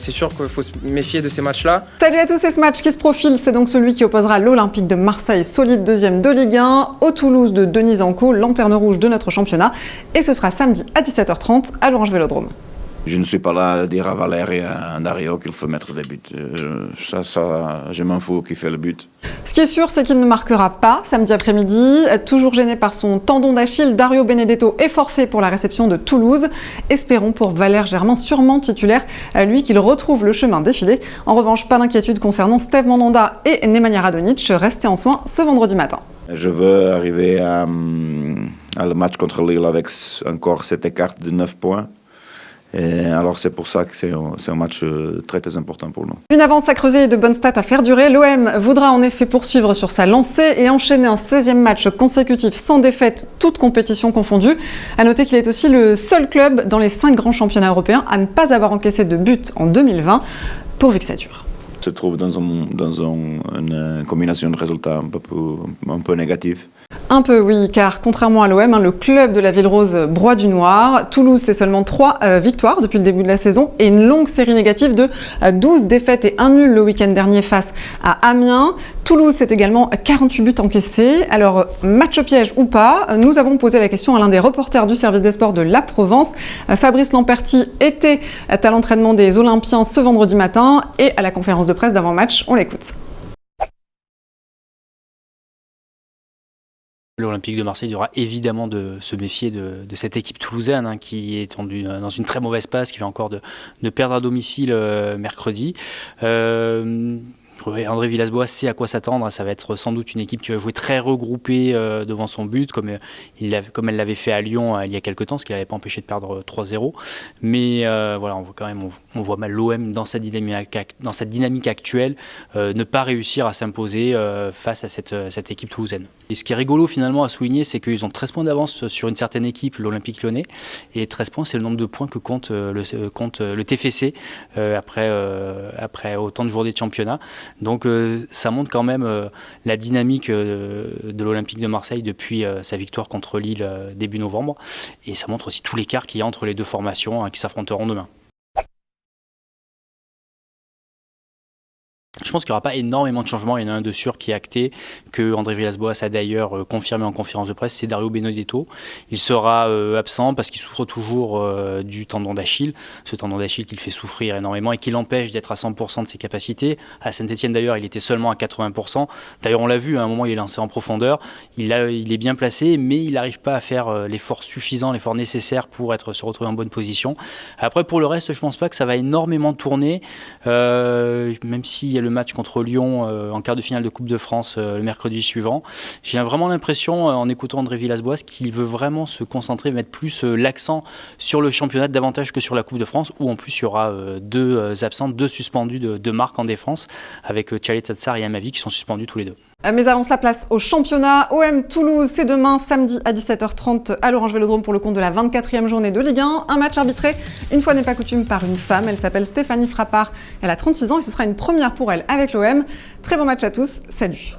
c'est sûr qu'il faut se méfier de ces matchs-là. Salut à tous, et ce match qui se profile, c'est donc celui qui opposera l'Olympique de Marseille, solide deuxième de Ligue 1, au Toulouse de Denis Anco, lanterne rouge de notre championnat. Et ce sera samedi à 17h30 à l'Orange Vélodrome. Je ne suis pas là à dire à Valère et à Dario qu'il faut mettre des buts. Je m'en fous qui fait le but. Ce qui est sûr, c'est qu'il ne marquera pas samedi après-midi. Toujours gêné par son tendon d'Achille, Dario Benedetto est forfait pour la réception de Toulouse. Espérons pour Valère Germain, sûrement titulaire, lui qu'il retrouve le chemin défilé. En revanche, pas d'inquiétude concernant Steve Mandanda et Nemanja Radonjic, restés en soins ce vendredi matin. Je veux arriver à le match contre Lille avec encore cet écart de 9 points. Et alors c'est pour ça que c'est un match très très important pour nous. Une avance à creuser et de bonnes stats à faire durer. L'OM voudra en effet poursuivre sur sa lancée et enchaîner un 16e match consécutif sans défaite, toutes compétitions confondues. À noter qu'il est aussi le seul club dans les 5 grands championnats européens à ne pas avoir encaissé de but en 2020, pourvu que ça dure. Se trouve dans une combinaison de résultats un peu négative. Un peu oui, car contrairement à l'OM, le club de la Ville Rose broie du noir. Toulouse, c'est seulement 3 victoires depuis le début de la saison et une longue série négative de 12 défaites et un nul le week-end dernier face à Amiens. Toulouse, c'est également 48 buts encaissés. Alors, match piège ou pas, nous avons posé la question à l'un des reporters du service des sports de la Provence. Fabrice Lamperti était à l'entraînement des Olympiens ce vendredi matin et à la conférence de presse d'avant-match. On l'écoute. L'Olympique de Marseille devra évidemment se méfier de cette équipe toulousaine qui est dans une très mauvaise passe, qui vient encore de perdre à domicile mercredi. André Villas-Boas sait à quoi s'attendre. Ça va être sans doute une équipe qui va jouer très regroupée devant son but, comme elle l'avait fait à Lyon il y a quelques temps, ce qui ne l'avait pas empêché de perdre 3-0. Mais voilà, on voit mal l'OM dans sa dynamique actuelle ne pas réussir à s'imposer face à cette équipe toulousaine. Et ce qui est rigolo finalement à souligner, c'est qu'ils ont 13 points d'avance sur une certaine équipe, l'Olympique Lyonnais, et 13 points, c'est le nombre de points que compte le TFC après autant de journées de championnat. Donc ça montre quand même la dynamique de l'Olympique de Marseille depuis sa victoire contre Lille début novembre, et ça montre aussi tout l'écart qu'il y a entre les deux formations qui s'affronteront demain. Je pense qu'il n'y aura pas énormément de changements. Il y en a un de sûr qui est acté, que André Villas-Boas a d'ailleurs confirmé en conférence de presse, c'est Dario Benedetto. Il sera absent parce qu'il souffre toujours du tendon d'Achille, ce tendon d'Achille qui le fait souffrir énormément et qui l'empêche d'être à 100% de ses capacités. À Saint-Etienne d'ailleurs, il était seulement à 80%. D'ailleurs, on l'a vu, à un moment, il est lancé en profondeur. Il est bien placé, mais il n'arrive pas à faire l'effort suffisant, l'effort nécessaire pour se retrouver en bonne position. Après, pour le reste, je ne pense pas que ça va énormément tourner, même s'il y a le match contre Lyon en quart de finale de Coupe de France le mercredi suivant. J'ai vraiment l'impression, en écoutant André Villas-Boas, qu'il veut vraiment se concentrer, mettre plus l'accent sur le championnat davantage que sur la Coupe de France, où en plus il y aura 2 absents, 2 suspendus de marque en défense, avec Tchalé Tatsar et Amavi qui sont suspendus tous les 2. Mais avance la place au championnat. OM Toulouse, c'est demain, samedi à 17h30 à l'Orange Vélodrome pour le compte de la 24e journée de Ligue 1. Un match arbitré, une fois n'est pas coutume, par une femme. Elle s'appelle Stéphanie Frappard. Elle a 36 ans et ce sera une première pour elle avec l'OM. Très bon match à tous. Salut.